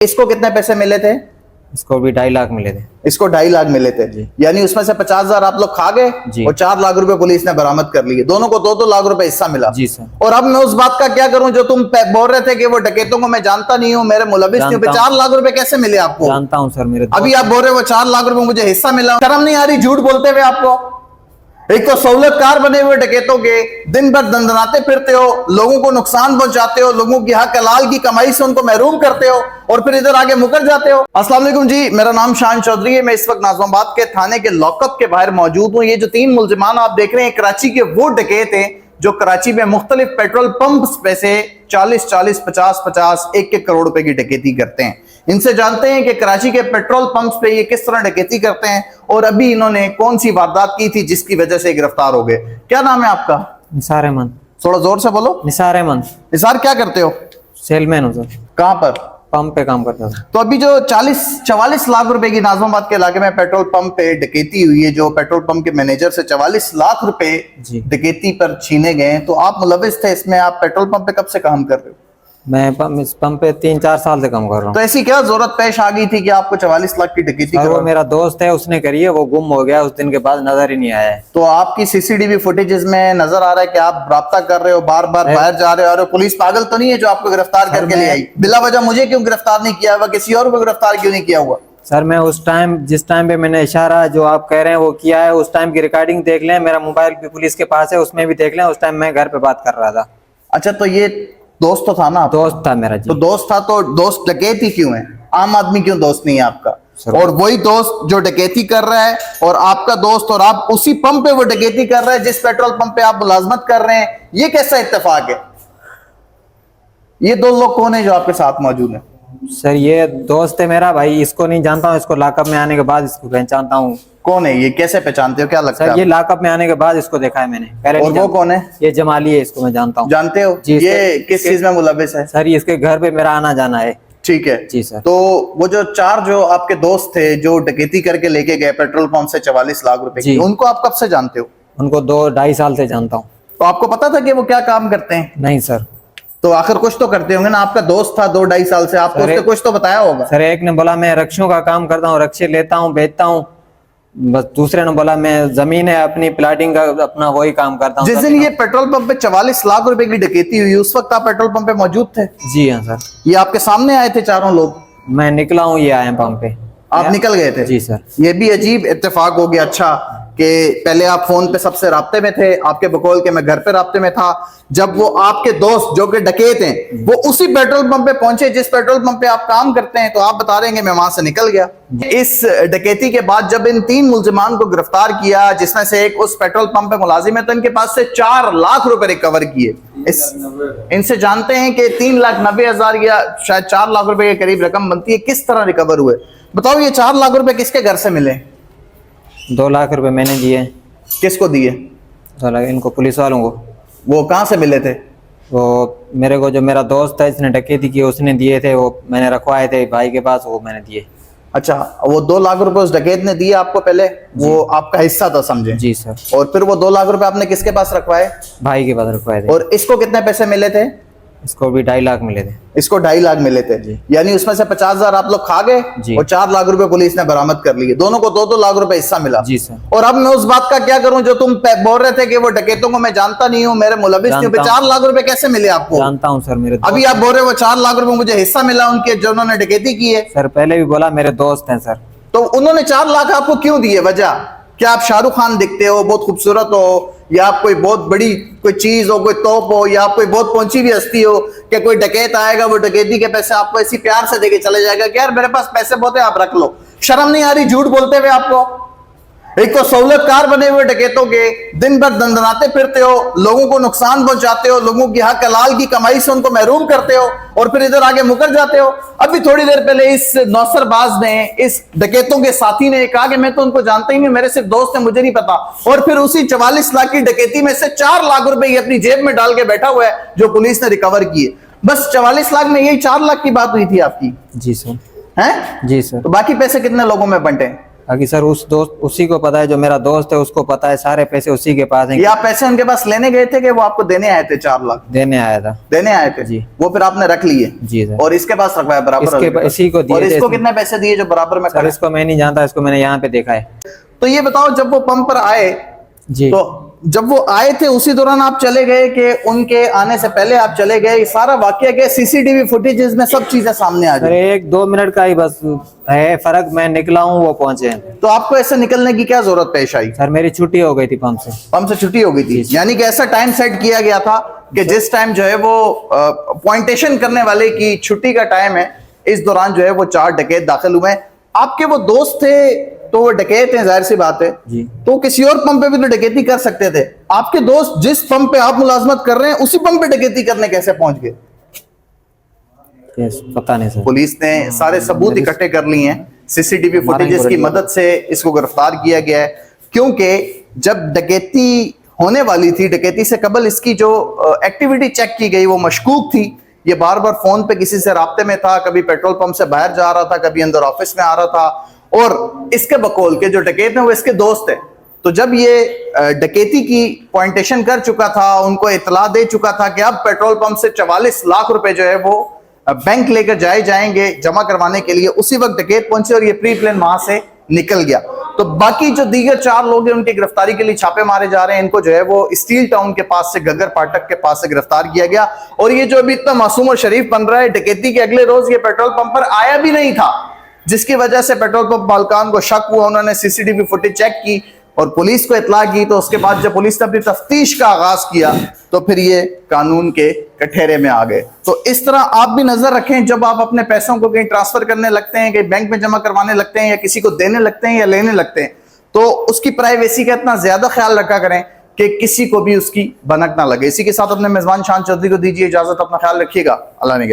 इसको कितने पैसे मिले थे? इसको भी 2.5 लाख मिले थे। इसको 2.5 लाख मिले थे, यानी उसमें से 50,000 आप लोग खा गए और 4 लाख रुपए पुलिस ने बरामद कर लिए। दोनों को 2-2 लाख रुपए हिस्सा मिला। जी सर। और अब मैं उस बात का क्या करूं जो तुम बोल रहे थे कि वो डकैतों को मैं जानता नहीं हूं, मेरे मुलविस नहीं हूं, 4 लाख रुपए कैसे मिले आपको? जानता हूं सर, मेरे अभी आप बोल रहे हो वो 4 लाख रुपए मुझे हिस्सा मिला। शर्म नहीं आ रही झूठ बोलते हुए आपको? एक तो सहूलतकार बने हुए डकैतों के, दिन भर दंदनाते फिरते हो, लोगों को नुकसान पहुंचाते हो, लोगों की हक हलाल की कमाई से उनको महरूम करते हो और फिर इधर आगे मुकर जाते हो। अस्सलाम वालेकुम जी, मेरा नाम शान चौधरी है। मैं इस वक्त नाज़िमाबाद के थाने के लॉकअप के बाहर मौजूद हूं। ये जो 3 मुल्जिमान आप देख रहे हैं कराची के वो डकैत हैं जो कराची में मुख्तलिफ पेट्रोल पंप्स पे से 40-40, 50-50, 1-1 करोड़ रुपए की डकैती करते हैं। इनसे जानते हैं कि कराची के पेट्रोल पंप्स पे ये किस तरह डकैती करते हैं और अभी इन्होंने कौन सी वारदात की थी जिसकी वजह से गिरफ्तार हो गए। क्या नाम है आपका? निसार अहमद। थोड़ा जोर से बोलो। निसार अहमद। निसार, क्या करते हो? सेलमैन हूँ सर। कहाँ पर? पंप पे काम करता हूँ। तो अभी जो 44 लाख रुपए की नाज़िमाबाद के इलाके में पेट्रोल पंप पे डकैती हुई है, जो पेट्रोल पंप के मैनेजर से 44 लाख रुपए डकैती पर छीने गए, तो आप मुलविस थे इसमें। आप पेट्रोल पंप पे कब से काम कर रहे हो? मैं इस पंप पे 3-4 साल से काम कर रहा हूँ। तो ऐसी क्या जरूरत पेश आ गई थी कि आपको 44 लाख की डकैती सर वो मेरा दोस्त है, उसने करी है, वो गुम हो गया, उस दिन के बाद नजर ही नहीं आया है। तो आपकी सीसीटीवी फुटेजेस में नजर आ रहा है कि आप राब्ता कर रहे हो, बार बार बाहर जा रहे हो। और पुलिस पागल तो नहीं है जो आपको गिरफ्तार करके ले आई? बिला वजह मुझे क्यों गिरफ्तार नहीं किया हुआ, किसी और को गिरफ्तार क्यों नहीं किया हुआ? सर मैं उस टाइम, जिस टाइम पे मैंने इशारा जो आप कह रहे हैं वो किया है, उस टाइम की रिकॉर्डिंग देख लें, मेरा मोबाइल भी पुलिस के पास है, उसमें भी देख लें। उस टाइम मैं घर पे बात कर रहा था। अच्छा, तो ये दोस्त तो था ना? दोस्त था मेरा जी। तो दोस्त था तो दोस्त डकैती क्यों है? आम आदमी क्यों दोस्त नहीं है आपका? और वही दोस्त जो डकैती कर रहा है और आपका दोस्त, और आप उसी पंप पे वो डकैती कर रहे हैं जिस पेट्रोल पंप पे आप मुलाजमत कर रहे हैं, ये कैसा इत्तेफाक है? ये 2 लोग कौन है जो आपके साथ मौजूद है? सर ये दोस्त है मेरा भाई, इसको नहीं जानता हूँ, इसको लॉकअप में आने के बाद इसको पहचानता हूँ। कौन है ये? कैसे पहचानते हो? क्या लगता है? सर ये लॉकअप में आने के बाद इसको देखा है मैंने, पहले। और वो कौन है? ये जमाली है, इसको मैं जानता हूँ। जानते हो? ये किस चीज में मुलविस है? सर इसके घर पे मेरा आना जाना है। ठीक है जी सर। तो वो जो 4 जो आपके दोस्त थे जो डकैती करके लेके गए पेट्रोल पंप से 44 लाख रुपए की, उनको आप कब से जानते हो? उनको 2-2.5 साल से जानता हूँ। तो आपको पता था कि वो क्या काम करते हैं? नहीं सर। तो आखिर कुछ तो करते होंगे ना। आपका दोस्त था 2-2.5 साल से, आपको उसने कुछ तो बताया होगा। सर एक ने बोला मैं रक्षों का काम करता हूँ, रक्षे लेता हूँ, बेचता हूँ। बस दूसरे ने बोला मैं जमीन है अपनी प्लाटिंग का, अपना वही काम करता हूँ। जिस दिन ये पेट्रोल पंप पे 44 लाख रुपए की डकैती हुई, उस वक्त आप पेट्रोल पंप पे मौजूद थे? जी हाँ सर। ये आपके सामने आए थे चारों लोग? मैं निकला हूँ, ये आए पंप पे। आप निकल गए थे? जी सर। ये भी अजीब इत्तेफाक हो गया। अच्छा कि पहले आप फोन पे सबसे राब्ते में थे, आपके बकौल के मैं घर पे राब्ते में था। जब वो आपके दोस्त जो कि डकैत हैं वो उसी पेट्रोल पंप पे पहुंचे जिस पेट्रोल पंप पे आप काम करते हैं, तो आप बता रहे हैं कि मैं वहां से निकल गया। इस डकैती के बाद जब इन 3 मुल्जिमान को गिरफ्तार किया, जिसमें से एक उस पेट्रोल पंप पे मुलाजिम है, तो इनके पास से 4 लाख रुपए रिकवर किए। इनसे जानते हैं कि 3,90,000 या शायद 4 लाख रुपए के करीब रकम बनती है, किस तरह रिकवर हुए? बताओ ये 4 लाख रुपए किसके घर से मिले? 2 लाख रुपए मैंने दिए। किसको दिए? 2 लाख इनको, पुलिस वालों को। वो कहाँ से मिले थे? वो मेरे को, जो मेरा दोस्त है इसने डकैती की, उसने दिए थे। वो मैंने रखवाए थे भाई के पास, वो मैंने दिए। अच्छा, वो 2 लाख रुपए उस डकैत ने दिए आपको पहले? वो आपका हिस्सा था समझे? जी सर। और फिर वो 2 लाख रुपए आपने किसके पास रखवाए? भाई के पास रखवाए थे। और इसको कितने पैसे मिले थे? इसको भी 2.5 लाख मिले थे। इसको 2.5 लाख मिले थे, यानी उसमें से 50,000 आप लोग खा गए और 4 लाख रुपए पुलिस ने बरामद कर लिए। दोनों को 2-2 लाख रुपए हिस्सा मिला। जी सर। और अब मैं उस बात का क्या करूं जो तुम बोल रहे थे कि वो डकैतों को मैं जानता नहीं हूं, मेरे मुलविस नहीं हूं, 4 लाख रुपए कैसे मिले आपको? जानता हूं सर, मेरे अभी आप बोल रहे हो वो 4 लाख रुपए मुझे हिस्सा मिला उनके जो उन्होंने डकैती की है। सर पहले भी बोला मेरे दोस्त हैं सर। तो उन्होंने 4 लाख आपको क्यों दिए? वजह क्या? आप शाहरुख खान दिखते हो, बहुत खूबसूरत हो, या आप कोई बहुत बड़ी कोई चीज हो, कोई तोप हो, या आप कोई बहुत पहुंची भी हस्ती हो कि कोई डकैत आएगा वो डकैती के पैसे आपको ऐसी प्यार से देके चले जाएगा कि यार मेरे पास पैसे बहुत है, आप रख लो? शर्म नहीं आ रही झूठ बोलते हुए आपको? एक तो सहूलतकार बने हुए डकैतों के, दिन भर दंदनाते फिरते हो, लोगों को नुकसान पहुंचाते हो, लोगों की हक हलाल की कमाई से उनको महरूम करते हो और फिर इधर आगे मुकर जाते हो। अभी थोड़ी देर पहले इस नौसरबाज ने, इस डकैतों के साथी ने कहा कि मैं तो उनको जानता ही नहीं, मेरे सिर्फ दोस्त है, मुझे नहीं पता। और फिर उसी 44 लाख की डकैती में से 4 लाख रुपए अपनी जेब में डाल के बैठा हुआ है जो पुलिस ने रिकवर किए। बस 44 लाख में यही 4 लाख की बात हुई थी आपकी? जी सर। हैं? जी सर। तो बाकी पैसे कितने लोगों में बंटे? बाकी सर उस दोस्त उसी को पता है, जो मेरा दोस्त है उसको पता है, सारे पैसे उसी के पास हैं। ये आप पैसे उनके पास लेने गए थे कि वो आपको देने आए थे 4 लाख? देने आया था। देने आए थे जी। वो फिर आपने रख लिए? जी सर। और इसके पास रखवाया बराबर वाले के पास? इसी को दिए और थे इसको इसमें। कितने पैसे दिए जो बराबर में सर खड़ा? इसको मैं नहीं जानता, इसको मैंने यहाँ पे देखा है। तो ये बताओ, जब वो पंप पर आए, जी। तो जब वो आए थे उसी दौरान आप चले गए कि उनके आने से पहले आप चले गए? ये सारा वाकया क्या सीसीटीवी फुटेजेस में सब चीजें सामने आ सर गई? 1-2 मिनट का ही बस है फर्क, मैं निकला हूँ वो पहुंचे हैं। तो आपको ऐसे निकलने की क्या जरूरत पेश आई? सर मेरी छुट्टी हो गई थी पंप से। पंप से छुट्टी हो गई थी, यानी कि ऐसा टाइम सेट किया गया था कि जिस टाइम जो है वो पॉइंटेशन करने वाले की छुट्टी का टाइम है, इस दौरान जो है वो 4 डकैत दाखिल हुए। आपके वो दोस्त थे तो वो डकैत हैं, जाहिर सी बात है जी। तो किसी और पंप पे भी तो डकैती कर सकते थे। आपके दोस्त जिस पंप पे आप मुलाजमत कर रहे हैं उसी पंप पे डकैती करने कैसे पहुंच गए? पता नहीं सर। पुलिस ने सारे सबूत इकट्ठे कर लिए हैं, सीसीटीवी फुटेजेस की मदद से इसको गिरफ्तार किया गया है। क्योंकि जब डकैती होने वाली थी, डकैती से कबल इसकी जो एक्टिविटी चेक की गई वो मशकूक थी। ये बार बार फोन पे किसी से राब्ते में था, कभी पेट्रोल पंप से बाहर जा रहा था, कभी अंदर ऑफिस में आ रहा था। और इसके बकौल के जो डकैत हैं वो इसके दोस्त हैं। तो जब ये डकैती की पॉइंटेशन कर चुका था, उनको इतला दे चुका था कि अब पेट्रोल पंप से 44 लाख रुपए जो है वो बैंक लेकर जाएंगे जमा करवाने के लिए, उसी वक्त डकैत पहुंचे और ये प्री प्लान वहां से निकल गया। तो बाकी जो दीगर 4 लोग हैं उनकी गिरफ्तारी के लिए छापे मारे जा रहे हैं। इनको जो है वो स्टील टाउन के पास से, गगर फाटक के पास से गिरफ्तार किया गया। और ये जो अभी इतना मासूम और शरीफ बन रहा है, डकैती के अगले रोज ये पेट्रोल पंप पर आया भी नहीं था, जिसकी वजह से पेट्रोल पंप मालकान को शक हुआ। उन्होंने सीसीटीवी फुटेज चेक की और पुलिस को इतला की। तो उसके बाद जब पुलिस ने अपनी तफ्तीश का आगाज किया तो फिर ये कानून के कठेरे में आ गए। तो इस तरह आप भी नजर रखें, जब आप अपने पैसों को कहीं ट्रांसफर करने लगते हैं, कहीं बैंक में जमा करवाने लगते हैं, या किसी को देने लगते हैं या लेने लगते हैं, तो उसकी प्राइवेसी का इतना ज्यादा ख्याल रखा करें कि किसी को भी उसकी भनक ना लगे। इसी के साथ अपने मेजबान शान चौधरी को दीजिए इजाजत। अपना ख्याल रखिएगा। अल्लाह ने